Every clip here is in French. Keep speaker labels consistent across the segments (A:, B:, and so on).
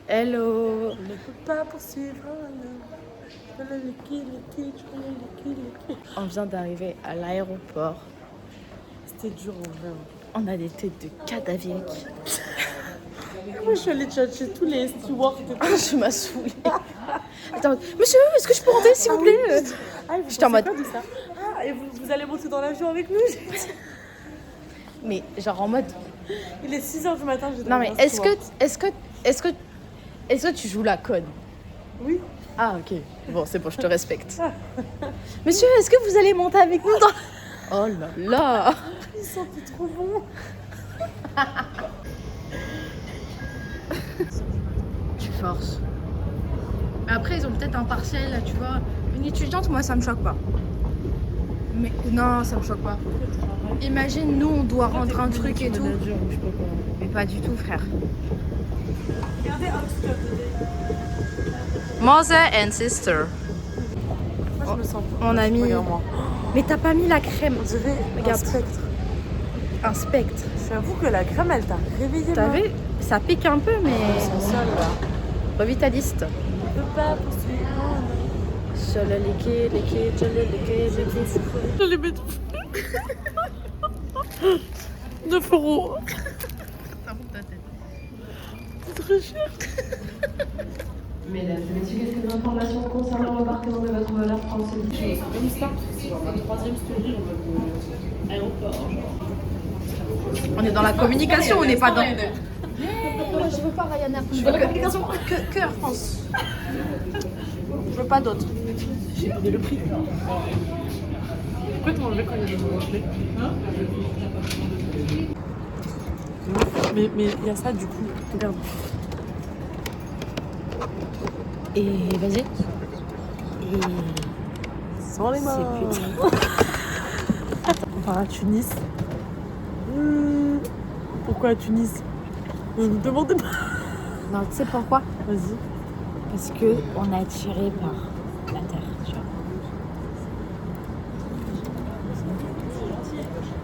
A: Hello.
B: On ne peut pas poursuivre.
A: On vient d'arriver à l'aéroport.
B: C'était dur en vrai.
A: On a des têtes de cadavériques.
B: Moi je suis allée chercher tous les stewards.
A: Je m'as saoulée. Attends, monsieur, est-ce que je peux rentrer s'il vous plaît? J'étais en mode.
B: Quoi de ça? Ah, et vous allez monter dans l'avion avec nous?
A: Mais genre en mode.
B: Il est 6h du matin.
A: Non mais est-ce que tu joues la conne?
B: Oui.
A: Ah ok. Bon c'est bon, je te respecte. Monsieur, est-ce que vous allez monter avec nous dans... Oh là là.
B: Ils sentaient trop bon.
A: Tu forces. Après ils ont peut-être un partiel là, tu vois. Une étudiante, moi ça me choque pas. Mais non, ça me choque pas. Imagine, nous on doit rendre un truc et tout. Mais pas du tout, frère.
B: Regardez un petit peu.
A: Mother and sister.
B: Moi je me sens pas.
A: On a mis.
B: Regarde-moi.
A: Mais t'as pas mis la crème.
B: On dirait
A: Regarde.
B: un spectre.
A: Un spectre.
B: J'avoue que la crème elle t'a réveillé.
A: T'as vu? Ça pique un peu, mais.
B: Son sol là.
A: Revitaliste.
B: On peut pas poursuivre.
A: Je le liquide.
B: Je les mets 9 €.
A: Ça monte ta tête.
B: C'est très cher.
C: Mesdames et messieurs, quelques informations concernant l'embarquement de votre vol Air France et
B: Comme ça, c'est genre ma troisième story en mode aéroport.
A: On est dans la communication, on n'est pas dans. Moi, je veux pas Ryanair. Je veux que Air France. Je veux pas d'autres.
B: J'ai donné le prix. Pourquoi tu m'enlevais quand il y avait mon reflet? Mais il y a ça du coup. Regarde.
A: Et vas-y. Et.
B: Sans les mains.
A: C'est putain.
B: On part à Tunis. Pourquoi à Tunis? Ne me demandez pas.
A: Non, tu sais pourquoi?
B: Vas-y.
A: Parce que on est attiré par la terre, tu vois.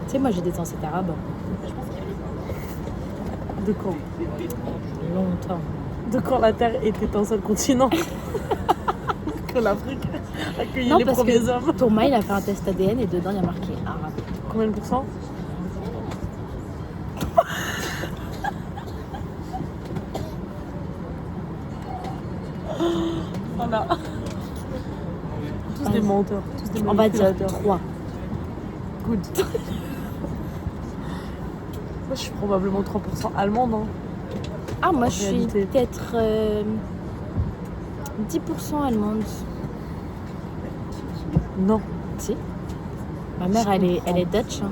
A: Tu sais, moi j'ai des ancêtres arabes.
B: De quand?
A: Longtemps.
B: De quand la Terre était un seul continent? Que l'Afrique accueillit
A: Non,
B: les
A: parce
B: premiers
A: que
B: hommes.
A: Thomas il a fait un test ADN et dedans il y a marqué arabe.
B: Combien de pourcents? Voilà. Tous des menteurs. Tous des
A: On va dire
B: manipulateurs.
A: 3.
B: Good. Moi, je suis probablement 3% allemande. Hein.
A: Ah, moi
B: En
A: je suis
B: réalité.
A: peut-être 10% allemande.
B: Non,
A: Si. Ma mère, elle est Dutch. Hein.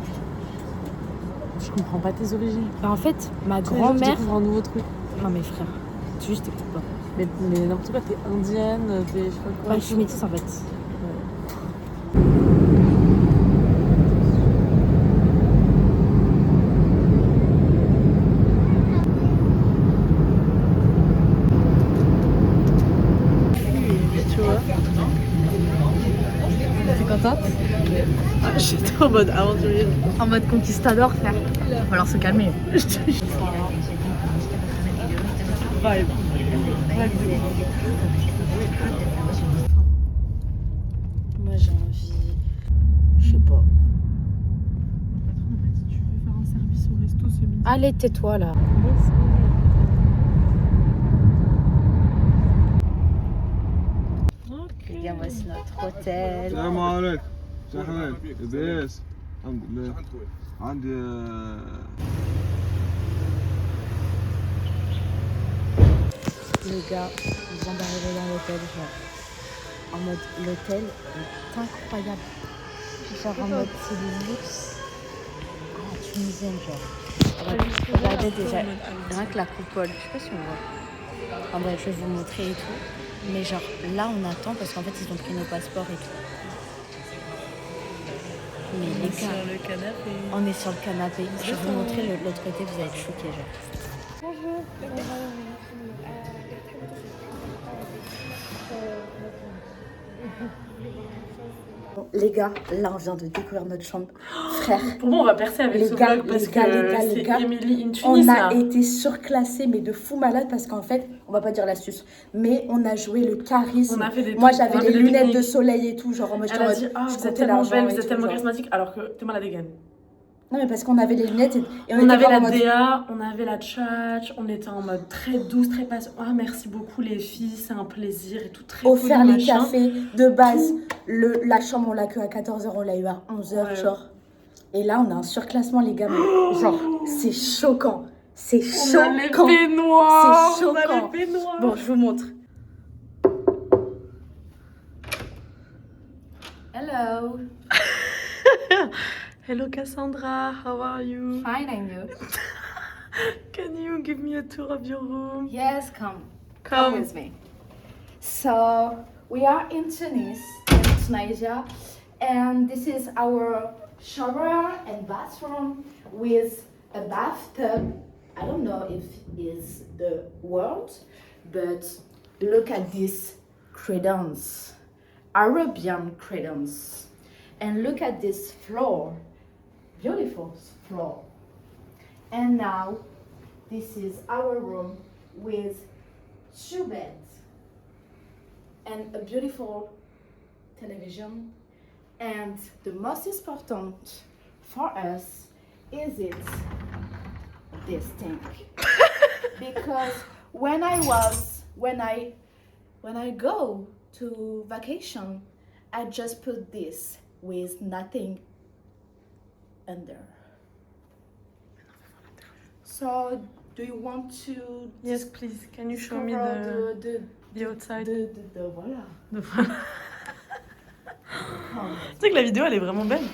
B: je comprends pas tes origines.
A: Bah, en fait, ma
B: Tous les jours, je
A: grand-mère.
B: découvre un nouveau truc.
A: Non, mais frère, tu juste t'écoutes pas.
B: Mais n'importe quoi, t'es indienne, t'es je sais pas quoi.
A: Ouais, je suis métisse en fait.
B: Tu vois.
A: T'es contente?
B: J'étais en mode aventurier.
A: En mode conquistador, frère. Va falloir se calmer.
B: Vibe.
A: Moi j'ai envie. Je sais pas.
B: Si tu veux faire un service au resto, c'est midi.
A: Allez, tais-toi là. Les gars, voici notre hôtel.
D: السلام عليكم. شو حالك؟ بيس. الحمد لله. عندي
A: Les gars, on vient d'arriver dans l'hôtel, genre. En mode, l'hôtel est incroyable. Genre en mode, c'est du luxe à la tunisienne, genre. Regardez déjà, rien que la coupole, je sais pas si on voit. En bref, je vais vous montrer et tout. Mais genre, là, on attend parce qu'en fait, ils ont pris nos passeports et tout. Mais les gars,
B: Sur le canapé.
A: on est sur le canapé. Je vais vous montrer l'autre côté, vous allez être choqués, genre. Bon, les gars, là on vient de découvrir notre chambre. frère.
B: Pour moi, on va percer avec
A: Les
B: ce
A: gars,
B: vlog parce
A: les gars,
B: que
A: les gars,
B: c'est Emily in
A: On
B: Tunis,
A: a
B: là.
A: été surclassés, mais de fou malade, parce qu'en fait, on va pas dire l'astuce, mais on a joué le charisme.
B: On a fait des
A: Moi,
B: trucs, on
A: j'avais
B: a fait
A: les
B: des
A: lunettes
B: techniques.
A: de soleil et tout, genre, moi, j'étais
B: Elle
A: en
B: a
A: mode,
B: dit, ah,
A: je
B: vous êtes
A: comptais
B: tellement
A: l'argent
B: belle,
A: et
B: vous êtes
A: tout,
B: tellement
A: genre.
B: charismatique, alors que t'es mal à dégaine.
A: Non, mais parce qu'on avait les lunettes et
B: On avait
A: était
B: la
A: en mode,
B: DA, on avait la tchatch, on était en mode très douce, très patiente. Ah, merci beaucoup les filles, c'est un plaisir et tout, très
A: offert
B: poli,
A: les
B: machin.
A: cafés. De base, la chambre, on l'a que à 14h, on l'a eu à 11h,
B: Ouais.
A: genre. Et là, on a un surclassement, les gars, mais genre, c'est choquant. C'est
B: On a les
A: choquant.
B: peignoirs,
A: C'est
B: on a
A: choquant.
B: les peignoirs.
A: Bon, je vous montre. Hello.
B: Hello Cassandra, how are you?
A: Fine, and you?
B: Can you give me a tour of your room?
A: Yes, come.
B: Come.
A: with me. So we are in Tunis, in Tunisia, and this is our shower and bathroom with a bathtub. I don't know if it's the word, but look at these credence, Arabian credence, and look at this floor, beautiful floor. And now this is our room with 2 beds and a beautiful television, and the most important for us is this thing because when I go to vacation, I just put this with nothing under. So do you want to
B: Yes, please. Can you show me
A: cover
B: the outside?
A: voilà.
B: Voilà. Tu sais que la vidéo, elle est vraiment belle.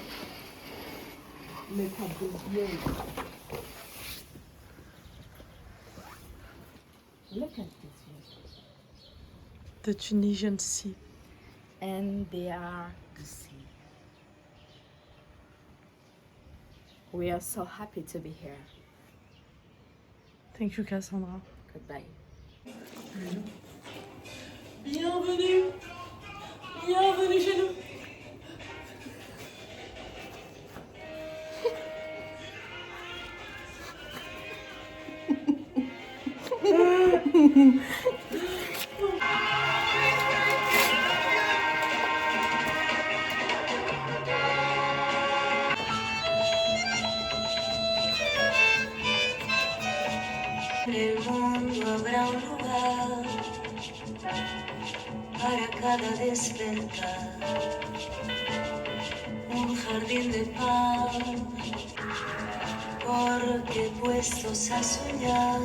A: Mais pas de bien. Look at this view.
B: The Tunisian Sea.
A: And they are the sea. We are so happy to be here.
B: Thank you, Cassandra.
A: Goodbye.
B: Bienvenue. Bienvenue chez nous.
E: En el mundo habrá un lugar para cada despertar, un jardín de paz, porque puestos a soñar.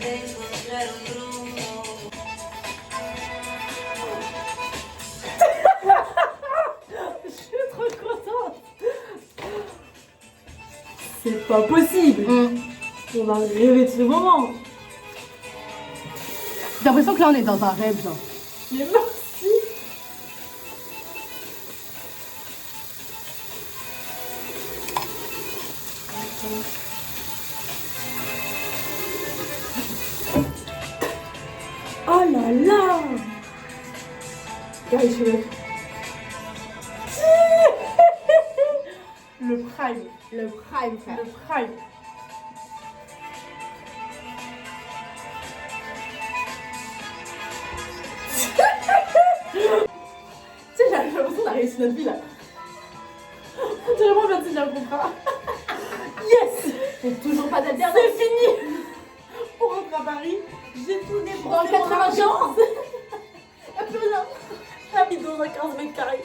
E: De encontrar un rumbo.
B: C'est pas possible. On a rêvé de ce moment.
A: J'ai l'impression que là on est dans un rêve, genre.
B: Mais merci. Oh là là. Regarde les cheveux. Le prime.
A: Le prime, frère.
B: Le prime.
A: Tu sais, j'ai l'impression qu'on a réussi notre vie là.
B: On dirait vraiment bien de signer un contrat.
A: Yes! C'est toujours pas d'alternance.
B: C'est fini. On rentre à Paris. J'ai tout dépensé.
A: Dans le 91. Y'a plus rien.
B: J'habite dans un 15 mètres carrés.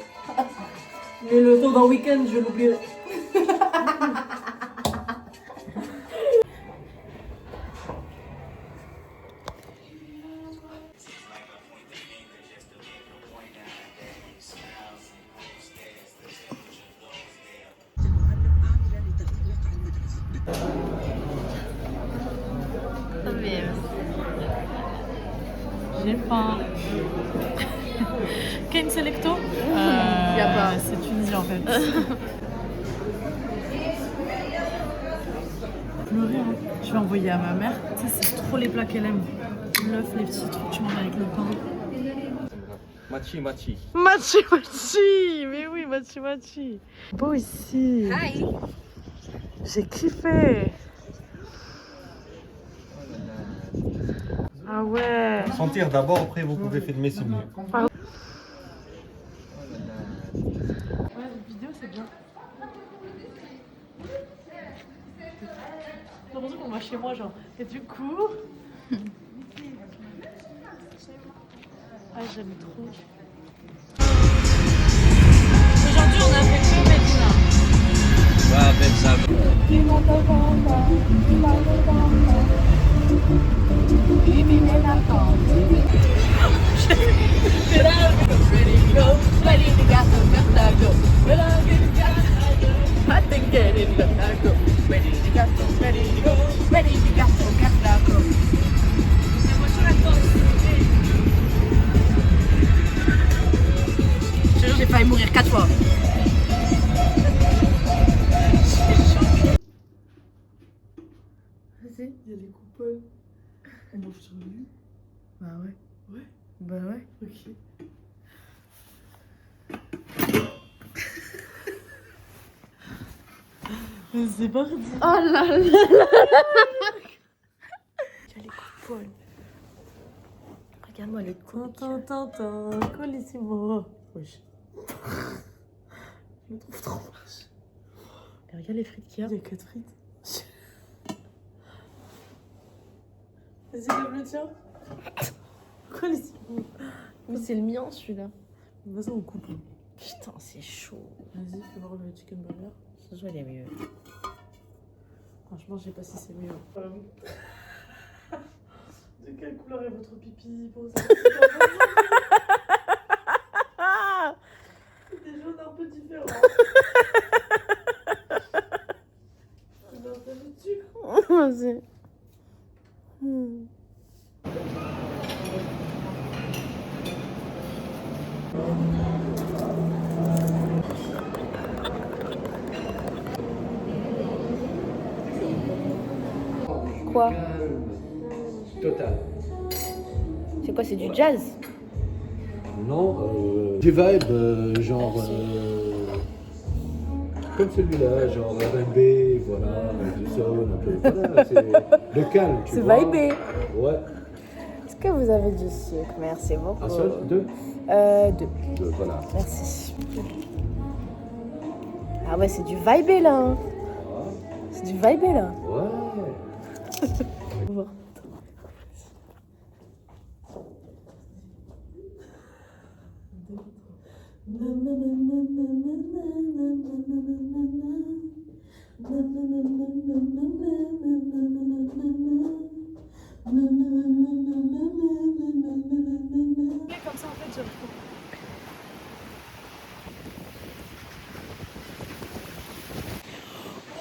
B: Mais le temps d'un week-end, je l'oublierai. J'ai faim. Ken Selecto
A: Y a pas.
B: C'est tunisien en fait. pleurer. Hein. Je vais envoyer à ma mère. Tu sais, c'est trop les plats qu'elle aime. L'œuf, les petits trucs, tu manges avec le pain.
F: Machi, machi.
B: Machi, machi. Mais oui, machi, machi. Beau ici.
A: Hi.
B: J'ai kiffé. Ah ouais.
F: Sentir d'abord, après vous pouvez filmer si mieux.
B: Ouais, cette vidéo c'est bien. J'ai l'impression qu'on va chez moi, genre. Et du coup. Ah, j'aime trop. Aujourd'hui, on a fait que Medina. Je te jure, j'ai failli mourir 4 fois. Vas-y. Il y a les coupoles. On mange sur lui. Bah ouais. Ouais. Bah ouais. Ok. C'est parti.
A: Oh là là.
B: Il y a les coupoles.
A: Regarde-moi les couilles.
B: Tintin, colissimo. Wesh. Je me trouve trop moche.
A: Mais regarde les frites qu'il y a.
B: Il y a 4 frites. Vas-y, lève le tien. Colissimo.
A: Mais c'est le mien celui-là.
B: Vas-y, on coupe.
A: Putain, c'est chaud.
B: Vas-y, fais voir le chicken burger.
A: Ce jeu, il est mieux.
B: Franchement, je sais pas si c'est mieux. De quelle couleur est votre pipi pour ça? C'est des jaunes un peu différents. C'est un peu de sucre.
A: Vas-y. Quoi?
G: Total.
A: C'est quoi? C'est du jazz?
G: Non, du vibe, genre. Comme celui-là, genre R&B, voilà, du son, un peu. Voilà, c'est le calme, tu
A: C'est
G: vois.
A: vibé.
G: Ouais.
A: Est-ce que vous avez du sucre? Merci beaucoup.
G: Un seul, deux?
A: Deux.
G: Deux, voilà.
A: Merci. Ah ouais, c'est du vibé là. Hein. C'est du vibé là.
G: Ouais.
B: Comme ça, en fait, j'aime trop.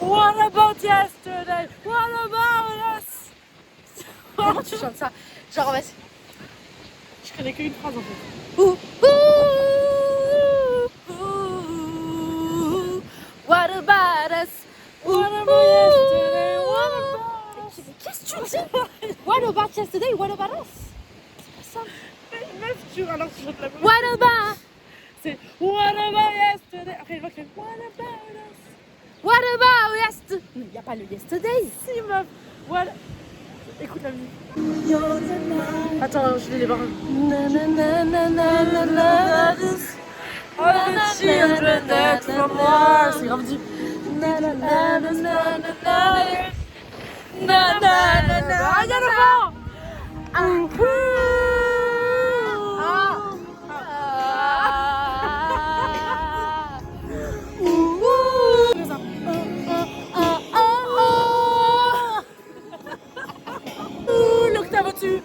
B: What about yesterday? What about us?
A: Comment tu chantes ça? Genre, vas-y.
B: Je connais qu'une phrase en fait.
A: Ouh, ouh, ouh, what about us?
B: What about yesterday? What about us?
A: Qu'est-ce que tu dis? What about yesterday? What about us? C'est pas ça.
B: Meuf, alors tu chantes la même.
A: What about?
B: C'est What about yesterday? Après, je vois que c'est What about us?
A: What about yesterday? Il n'y a pas le yesterday.
B: Si, meuf. What? Écoute la musique. Attends, je vais les voir. All the children that from war. C'est grave du. Regarde le vent. L'octave au-dessus.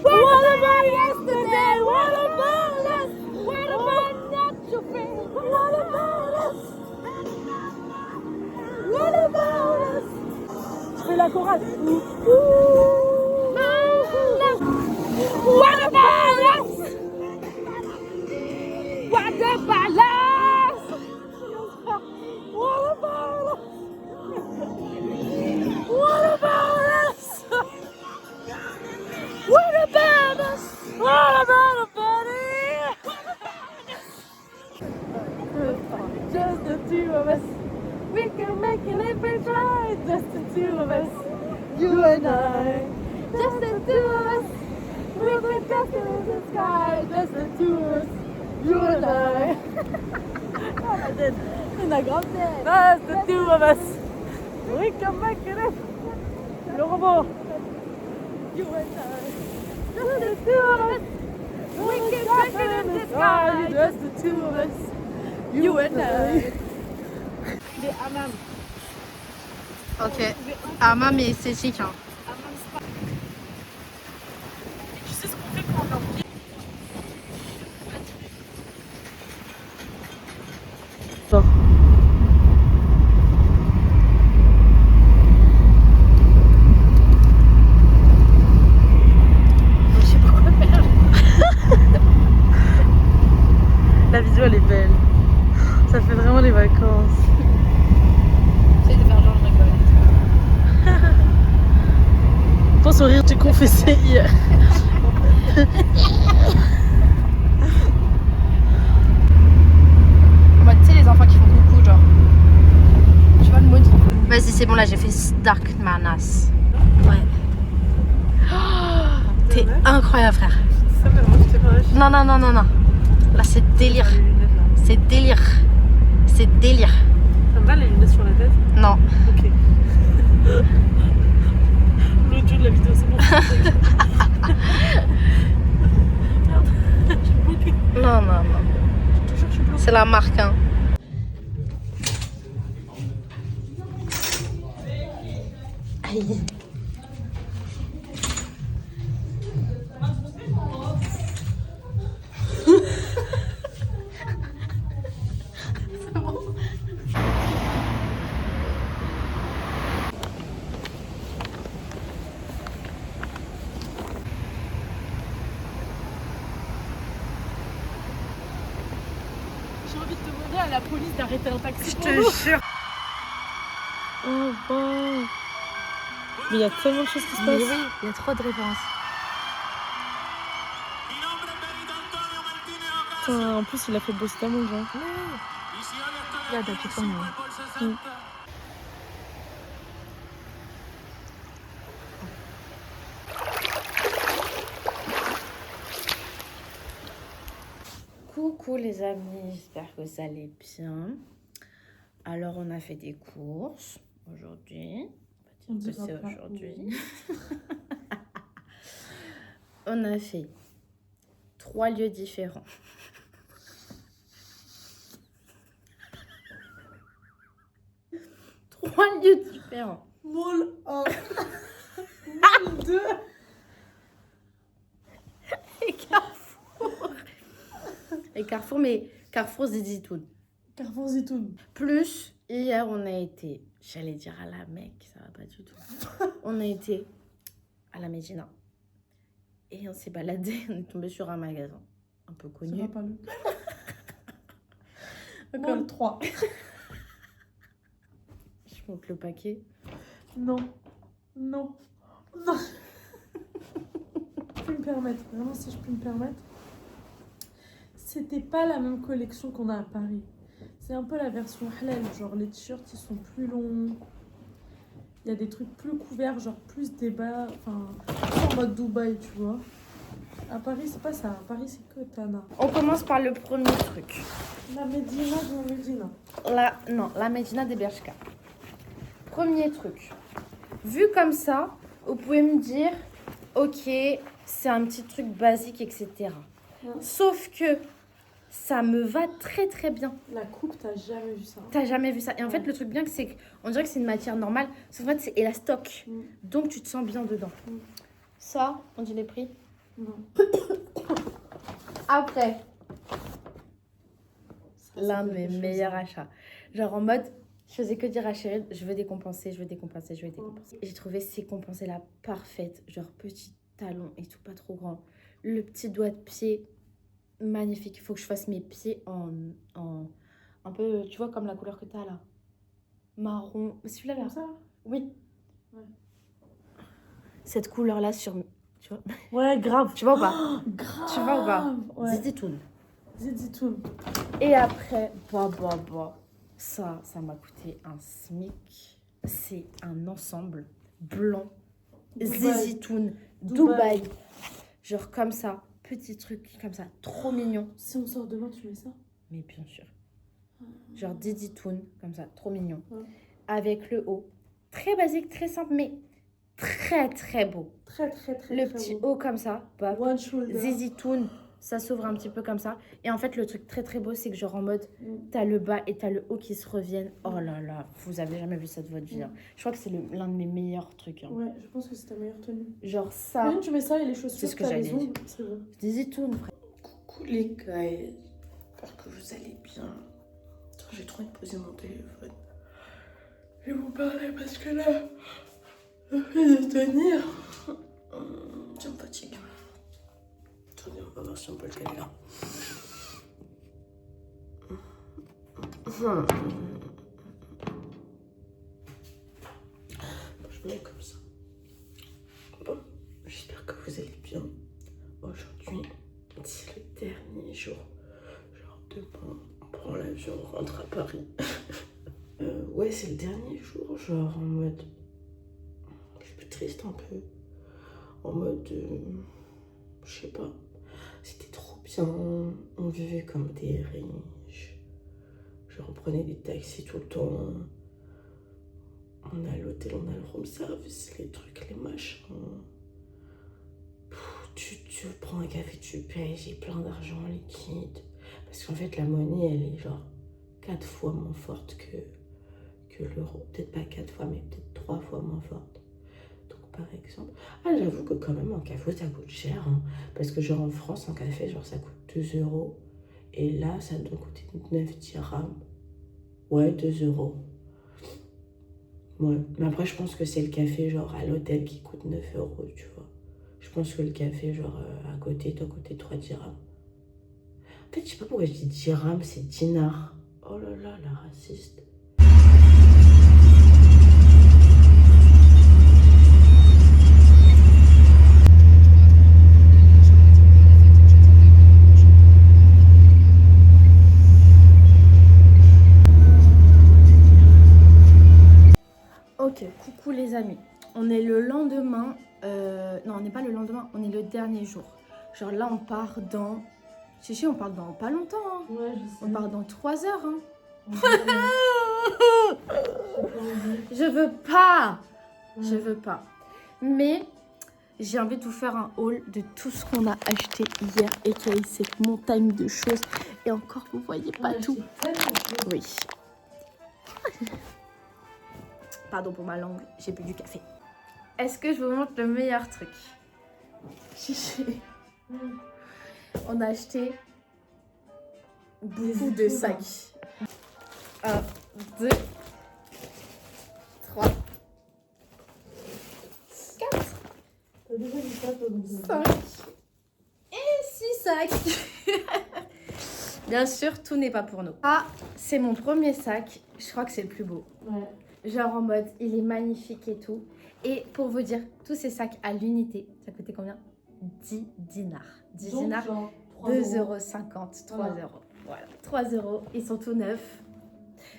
A: What about yesterday? What about us? What about not your friend? What about us? What about us?
B: Je fais la chorale.
A: What about us? What about us? What about us? You and I. In a grande tête. That's the two of us. We come back to it. Le robot. You and I. Just the two of us. We can back in the sky. Just the two of us. You and I. Les hammams.
H: Ok. Hammam est esthétique. Hein.
B: Tu sais ce qu'on fait quand on a
A: La vidéo elle est belle. Ça fait vraiment les vacances.
H: J'essaie de faire genre je rigole.
A: Pense au rire que j'ai confessé hier.
H: En mode, tu sais, les enfants qui font coucou, genre. Tu vois le mot. Vas-y, c'est bon, là j'ai fait Dark Manas. Ouais. Oh, t'es incroyable, frère.
B: ça, mais moi je t'ai pas lâché.
H: Non, non, non, non, non. Là, c'est délire.
B: Les lunettes là.
H: C'est délire. C'est délire.
B: Ça me va les lunettes sur la tête?
H: Non.
B: Ok. L'audio de la vidéo, c'est bon. Merde. J'ai bloqué.
H: Non, non, non.
B: Toujours, je suis bloquée.
H: C'est la marque, hein. Aïe.
B: J'ai envie de demander à la police d'arrêter un taxi.
H: Je
B: pour
H: te
B: nous.
H: jure.
A: Oh wow. Mais il y a tellement de choses qui se
H: Mais
A: passent.
H: oui, il y a trop de références.
A: Putain, en plus il a fait bosser ta monde, genre.
H: Là, t'as tout moi.
A: Coucou les amis, j'espère que vous allez bien. Alors on a fait des courses aujourd'hui. On va dire que c'est aujourd'hui. On a fait 3 lieux différents. Trois lieux différents.
B: Mall 1. Mall 2.
A: Et Carrefour. Et Carrefour, mais Carrefour Zizitoun.
B: Carrefour Zitoun.
A: Plus, hier, on a été, j'allais dire à la Mecque, ça va pas du tout. On a été à la Médina. Et on s'est baladé, on est tombé sur un magasin un peu
B: Ça
A: connu.
B: va pas le.
A: Comme
B: Mall 3.
A: je monte le paquet.
B: Non. Non. Non. Je peux me permettre. Vraiment, si je peux me permettre. C'était pas la même collection qu'on a à Paris. C'est un peu la version halal. Genre, les t-shirts, ils sont plus longs. Il y a des trucs plus couverts, genre plus débat. Enfin, en mode Dubaï, tu vois. À Paris, c'est pas ça. À Paris, c'est que Tana.
A: On commence par le premier truc.
B: La Médina de la Médina.
A: La Médina des Bershka. Premier truc. Vu comme ça, vous pouvez me dire, ok, c'est un petit truc basique, etc.
B: Ouais.
A: Sauf que ça me va très très bien.
B: La coupe, t'as jamais vu ça.
A: T'as jamais vu ça. Et en
B: Ouais.
A: fait, le truc bien, c'est qu'on dirait que c'est une matière normale. Sauf qu'en fait, c'est élastoque.
B: Mm.
A: Donc, tu te sens bien dedans.
B: Mm.
A: Ça, on dit les prix.
B: Non.
A: Après,
B: Ça,
A: l'un
B: c'est
A: de mes
B: quelque chose,
A: meilleurs
B: hein.
A: achats. Genre en mode, je faisais que dire à Chérie, je veux décompenser, je veux décompenser, je veux décompenser. Et j'ai trouvé ces compensées-là parfaites. Genre petit talon et tout, pas trop grand. Le petit doigt de pied, magnifique. Il faut que je fasse mes pieds en un peu, tu vois, comme la couleur que t'as là. Marron. Celui-là, là.
B: Comme ça?
A: Oui.
B: Ouais.
A: Cette couleur-là sur... Tu vois,
B: Ouais, grave.
A: tu vois ou pas?
B: Grave.
A: Tu vois ou pas?
B: Ouais.
A: Zizitoun.
B: Zizitoun.
A: Et après, ça m'a coûté un SMIC. C'est un ensemble blanc.
B: Dubaï.
A: Zizitoun,
B: Dubaï.
A: Dubaï. Genre comme ça, petit truc comme ça, trop mignon.
B: Si on sort demain, tu mets ça?
A: Mais bien sûr. Genre Didi Toon, comme ça, trop mignon.
B: Ouais.
A: Avec le haut. Très basique, très simple, mais très très beau.
B: Très, très, très,
A: Le
B: très
A: petit
B: beau.
A: haut comme ça. Bah,
B: One shoulder.
A: Zizi Toon, ça s'ouvre un petit peu comme ça. Et en fait, le truc très très beau, c'est que genre en mode, t'as le bas et t'as le haut qui se reviennent. Oh là là, vous avez jamais vu ça de votre vie. Hein. Je crois que c'est l'un de mes meilleurs trucs. Hein.
B: Ouais, je pense que c'est ta meilleure tenue.
A: Genre ça.
B: Imagine, tu mets ça et les chaussures,
A: C'est ce que
B: t'as
A: j'allais
B: les
A: dire.
B: ongles, c'est bon.
A: Zizi Toon, frère.
I: Coucou les gars, j'espère que vous allez bien. Attends, j'ai trop envie de poser mon téléphone. Je vais vous parler parce que là, le fait de tenir, ça me fatigue. Attendez, on va voir si on peut le caler là. Je mets comme ça. Bon, j'espère que vous allez bien. Aujourd'hui, c'est le dernier jour. Genre demain, on prend l'avion, on rentre à Paris. Ouais, c'est le dernier jour, genre en mode... Je suis triste un peu. En mode... je sais pas. C'était trop bien. On vivait comme des riches. Genre on prenait des taxis tout le temps. On a l'hôtel, on a le room service, les trucs, les machins. Tu prends un café, tu payes, j'ai plein d'argent en liquide. Parce qu'en fait, la monnaie, elle est genre 4 fois moins forte que l'euro. Peut-être pas 4 fois, mais peut-être 3 fois moins forte. Donc, par exemple... Ah, j'avoue que quand même, un café, ça coûte cher. Hein, parce que genre en France, un café, genre ça coûte 2 €. Et là, ça doit coûter 9 dirhams. Ouais, 2 €. Ouais, mais après, je pense que c'est le café, genre, à l'hôtel qui coûte 9 €, tu vois. Je pense que le café, genre, à côté, doit coûter 3 dirhams. En fait, je sais pas pourquoi je dis dirhams, c'est dinar. Oh là là, la raciste.
A: Ok, coucou les amis. On est le lendemain. Non, on n'est pas le lendemain, on est le dernier jour. Genre là, on part dans. Chichi, on part dans pas longtemps. Hein.
B: Ouais, je sais.
A: On part dans 3 heures. Hein. Je veux pas. Je veux pas. Mais j'ai envie de vous faire un haul de tout ce qu'on a acheté hier et qu'il y a eu cette montagne de choses. Et encore, vous voyez pas tout. Oui. Pardon pour ma langue, j'ai bu du café. Est-ce que je vous montre le meilleur truc? Chichi. On a acheté beaucoup de sacs. 1, 2, 3, 4,
B: T'as déjà dit ça, toi, donc
A: 5 et 6 sacs. Bien sûr, tout n'est pas pour nous. Ah, c'est mon premier sac. Je crois que c'est le plus beau.
B: Ouais.
A: Genre en mode, il est magnifique et tout. Et pour vous dire, tous ces sacs à l'unité, ça coûtait combien? 10 dinars. 10
B: Donc,
A: dinars,
B: genre,
A: 2,50 €, 3
B: Voilà.
A: €. Voilà, 3 €. Ils sont tout neufs.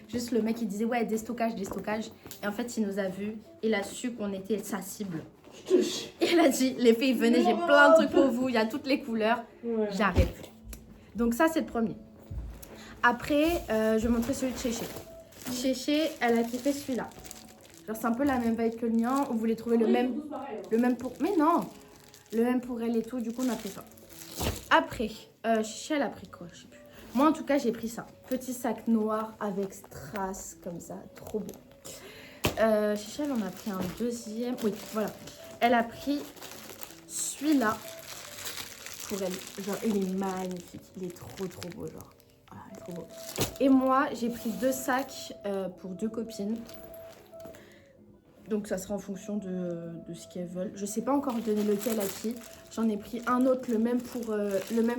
A: Juste le mec, il disait, ouais, déstockage, déstockage. Et en fait, il nous a vus. Il a su qu'on était sa cible.
B: Je te jure.
A: Il a dit, les filles, venez, j'ai plein de trucs pour vous. Il y a toutes les couleurs.
B: Ouais.
A: J'arrive. Donc ça, c'est le premier. Après, je vais montrer celui de Chéché. Chéché, elle a kiffé celui-là. Genre, c'est un peu la même vibe que le mien. On voulait trouver le même pour... Mais non, le même pour elle et tout. Du coup, on a pris ça. Après, Chéché, elle a pris quoi? Je sais plus. Moi, en tout cas, j'ai pris ça. Petit sac noir avec strass, comme ça. Trop beau. Chéché, elle en a pris un deuxième. Oui, voilà. Elle a pris celui-là pour elle. Genre, il est magnifique. Il est trop, trop beau, genre. Ah, il est trop beau. Et moi, j'ai pris 2 sacs pour 2 copines. Donc, ça sera en fonction de ce qu'elles veulent. Je sais pas encore donner lequel à qui. J'en ai pris un autre, le même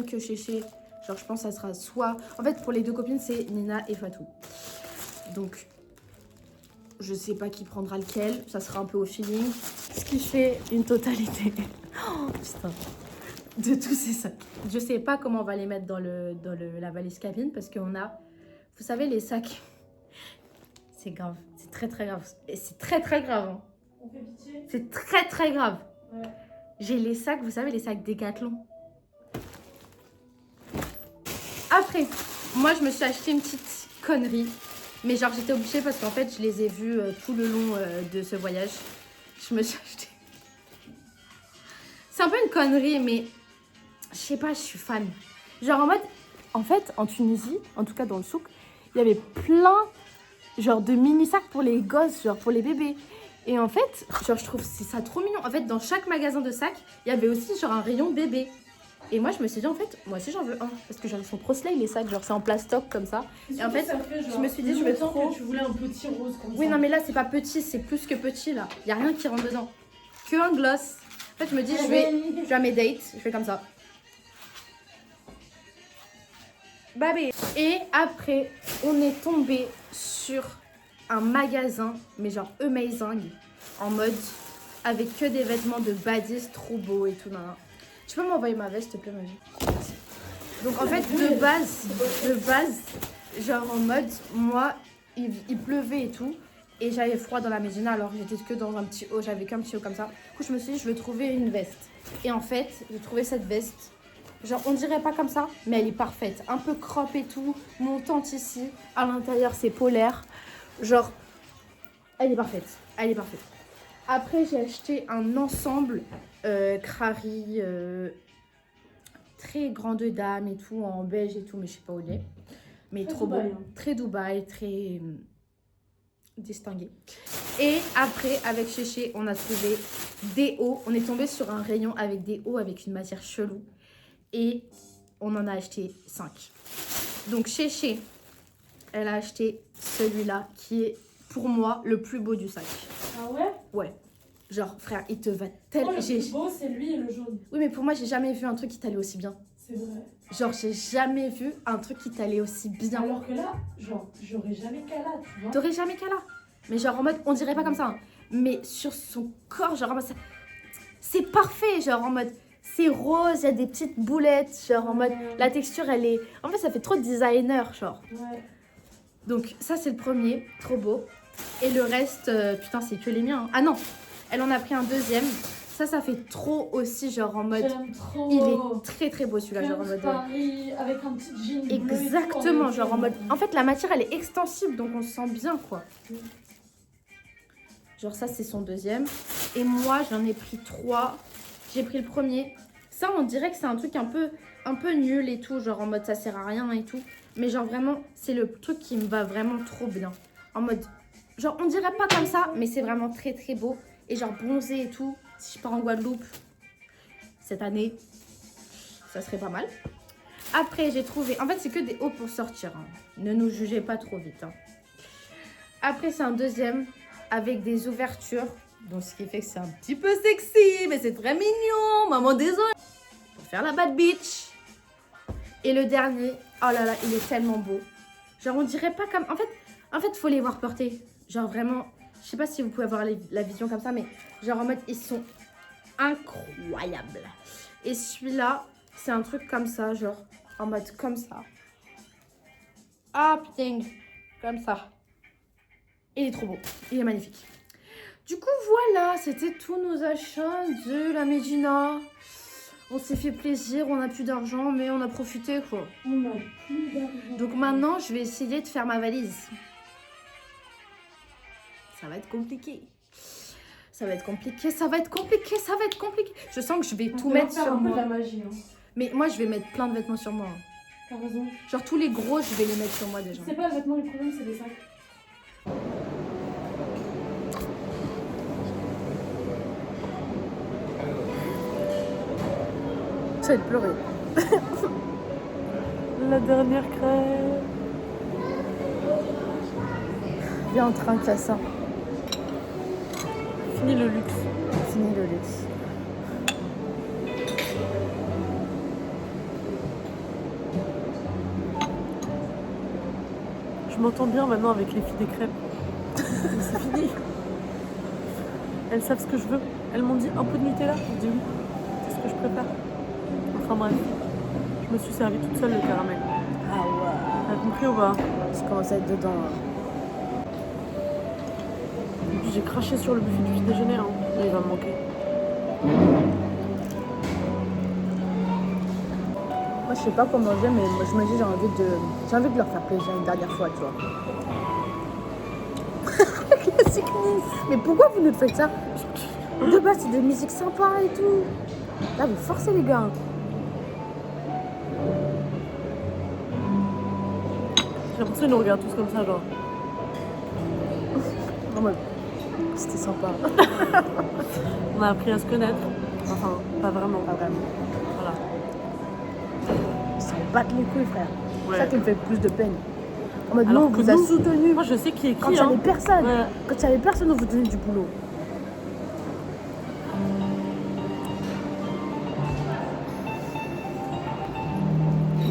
A: que Chéché. Genre, je pense que ça sera soit... En fait, pour les 2 copines, c'est Nina et Fatou. Donc, je sais pas qui prendra lequel. Ça sera un peu au feeling. Ce qui fait une totalité. Oh, putain. De tous ces sacs. Je sais pas comment on va les mettre dans la valise cabine parce qu'on a... Vous savez, les sacs... C'est grave. C'est très, très grave. Et c'est très, très grave. Hein.
B: On fait pitié.
A: C'est très, très grave.
B: Ouais.
A: J'ai les sacs, vous savez, les sacs Décathlon.
H: Après, moi, je me suis acheté une petite connerie. Mais genre, j'étais obligée parce qu'en fait, je les ai vus tout le long de ce voyage. Je me suis acheté... C'est un peu une connerie, mais je sais pas, je suis fan. Genre en mode, en fait, en Tunisie, en tout cas dans le souk, il y avait plein genre de mini sacs pour les gosses, genre pour les bébés. Et en fait, genre je trouve c'est ça trop mignon. En fait, dans chaque magasin de sacs, il y avait aussi genre un rayon bébé. Et moi, je me suis dit en fait, moi aussi j'en veux un parce que genre ils sont trop slay les sacs, genre c'est en plastoc comme ça. Et en fait, je me suis dit je vais trop.
B: Que tu voulais un petit rose comme ça.
H: Oui, non mais là c'est pas petit, c'est plus que petit là. Il y a rien qui rentre dedans. Que un gloss. En fait, je me dis je vais à mes dates, je fais comme ça. Babé. Et après, on est tombé sur un magasin, mais genre amazing, en mode avec que des vêtements de badis trop beaux et tout. Nan, nan. Tu peux m'envoyer ma veste, s'il te plaît, ma vie? Donc en fait, de base, genre en mode, moi, il pleuvait et tout. Et j'avais froid dans la maison, alors j'étais que dans un petit haut, j'avais qu'un petit haut comme ça. Du coup, je me suis dit, je vais trouver une veste. Et en fait, j'ai trouvé cette veste. Genre, on dirait pas comme ça, mais elle est parfaite. Un peu crop et tout, montante ici. À l'intérieur, c'est polaire. Genre, elle est parfaite. Elle est parfaite. Après, j'ai acheté un ensemble Crary, très grande dame et tout, en beige et tout, mais je sais pas où il est. Mais
B: Très
H: trop beau.
B: Dubaï, hein.
H: Très Dubaï, très distingué. Et après, avec Chéché, on a trouvé des hauts. On est tombé sur un rayon avec des hauts avec une matière chelou. Et on en a acheté 5. Donc Chéché, elle a acheté celui-là qui est pour moi le plus beau du sac.
B: Ah ouais?
H: Ouais. Genre frère, il te va
B: Oh,
H: tellement...
B: le plus beau, c'est lui et le jaune.
H: Oui mais pour moi, j'ai jamais vu un truc qui t'allait aussi bien.
B: C'est vrai.
H: Genre j'ai jamais vu un truc qui t'allait aussi bien.
B: Alors que là, genre, j'aurais jamais qu'à là, tu vois.
H: T'aurais jamais qu'à là. Mais genre en mode, on dirait pas comme ça. Hein. Mais sur son corps, genre en mode, c'est parfait. Genre en mode, c'est rose, il y a des petites boulettes. Genre en mode, la texture, elle est... En fait, ça fait trop designer, genre.
B: Ouais.
H: Donc ça, c'est le premier. Trop beau. Et le reste, putain, c'est que les miens. Hein. Ah non, elle en a pris un deuxième. Ça fait trop aussi, genre en mode...
B: J'aime trop.
H: Il est très très beau celui-là, genre en mode...
B: Paris, avec un petit jean bleu et tout,
H: Exactement,
B: avec
H: genre en mode... En fait, la matière, elle est extensible, donc on se sent bien, quoi. Genre ça, c'est son deuxième. Et moi, j'en ai pris 3. J'ai pris le premier. Ça, on dirait que c'est un truc un peu nul et tout, genre en mode ça sert à rien et tout. Mais genre vraiment, c'est le truc qui me va vraiment trop bien. En mode, genre on dirait pas comme ça, mais c'est vraiment très très beau. Et genre bronzé et tout. Si je pars en Guadeloupe cette année, ça serait pas mal. Après, j'ai trouvé... En fait, c'est que des hauts pour sortir. Hein. Ne nous jugez pas trop vite. Hein. Après, c'est un deuxième avec des ouvertures. Donc, ce qui fait que c'est un petit peu sexy. Mais c'est très mignon. Maman, désolée. Pour faire la bad bitch. Et le dernier, oh là là, il est tellement beau. Genre, on dirait pas comme... En fait, faut les voir porter. Genre, vraiment... Je sais pas si vous pouvez avoir la vision comme ça, mais genre en mode, ils sont incroyables. Et celui-là, c'est un truc comme ça, genre en mode comme ça. Ah putain, comme ça. Il est trop beau, il est magnifique. Du coup, voilà, c'était tous nos achats de la Médina. On s'est fait plaisir, on n'a plus d'argent, mais on a profité quoi.
B: On n'a plus d'argent.
H: Donc maintenant, je vais essayer de faire ma valise. Ça va être compliqué. Ça va être compliqué, ça va être compliqué, ça va être compliqué. Je sens que je vais tout mettre sur
B: un peu de
H: moi.
B: la magie. Hein.
H: Mais moi, je vais mettre plein de vêtements sur moi. Hein.
B: T'as raison.
H: Genre tous les gros, je vais les mettre sur moi déjà.
B: C'est pas les vêtements, le problème, c'est les sacs.
H: Ça va te pleurer.
B: La dernière crème.
H: Viens en train de ça.
B: Fini le luxe.
H: Fini le luxe.
B: Je m'entends bien maintenant avec les filles des crêpes. C'est fini. Elles savent ce que je veux. Elles m'ont dit un peu de Nutella. Je dis oui. C'est ce que je préfère. Enfin bref. Je me suis servi toute seule le caramel.
A: Ah ouais.
B: T'as compris ou pas?
A: Je commence à être dedans.
B: Et puis j'ai craché sur le buffet du petit déjeuner. Hein. Mais il va me manquer.
H: Moi
A: Moi, je sais pas quoi manger, mais moi, je me dis, j'ai envie de leur faire plaisir une dernière fois, tu vois. Classique Nice. Mais pourquoi vous nous faites ça? De base, c'est des musiques sympas et tout. Là, vous forcez les gars.
B: J'ai l'impression qu'ils nous regardent tous comme ça, genre.
A: En mode, c'était sympa.
B: On a appris à se connaître. Enfin, pas vraiment.
A: Pas vraiment.
B: Voilà.
A: Ils s'en battent les couilles, frère.
B: Ouais.
A: C'est ça qui me fait plus de peine. En mode,
B: Alors
A: non, on
B: que
A: vous a
B: nous,
A: soutenu.
B: Moi, je sais qui est
A: Quand
B: qui.
A: il y avait personne.
B: Ouais.
A: Quand il y avait personne, on vous donnait du boulot.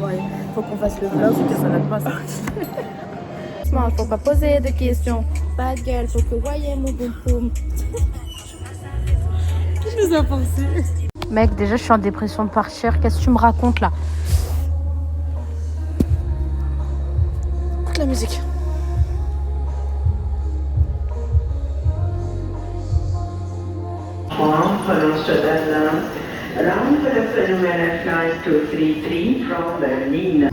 A: Ouais, faut qu'on fasse le vlog.
B: Que ça n'aide pas, ça.
H: Faut pas poser de questions. Bad girl, faut que voyez mon boum boum.
B: Qui nous a pensé?
A: Mec, déjà, je suis en dépression de partir. Qu'est-ce que tu me racontes là? Écoute la musique.
E: Prononce Amsterdam. Round for the Phenomenal Flight 233 from Berlin.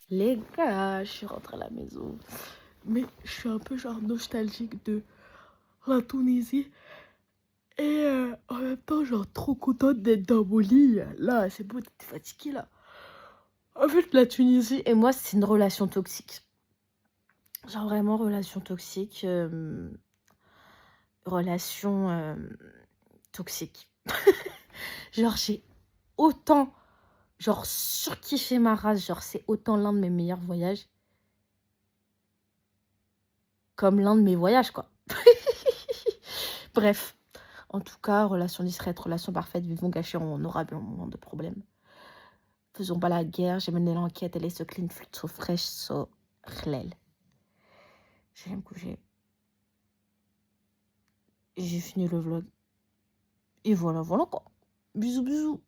A: Les gars, je suis rentrée à la maison. Mais je suis un peu genre nostalgique de la Tunisie. Et en même temps, genre trop contente d'être dans mon lit. Là, c'est beau, t'es fatiguée là. En fait, la Tunisie et moi, c'est une relation toxique. Genre vraiment relation toxique. Relation toxique. Genre, j'ai autant, genre, surkiffé ma race. Genre, c'est autant l'un de mes meilleurs voyages. Comme l'un de mes voyages, quoi. Bref. En tout cas, relation discrète, relation parfaite, vivons gâchés, on aura bien un moment de problème. Faisons pas la guerre, j'ai mené l'enquête, elle est so clean, so fresh, so hlel. Je vais me coucher. J'ai fini le vlog. Et voilà, voilà quoi. Bisous, bisous.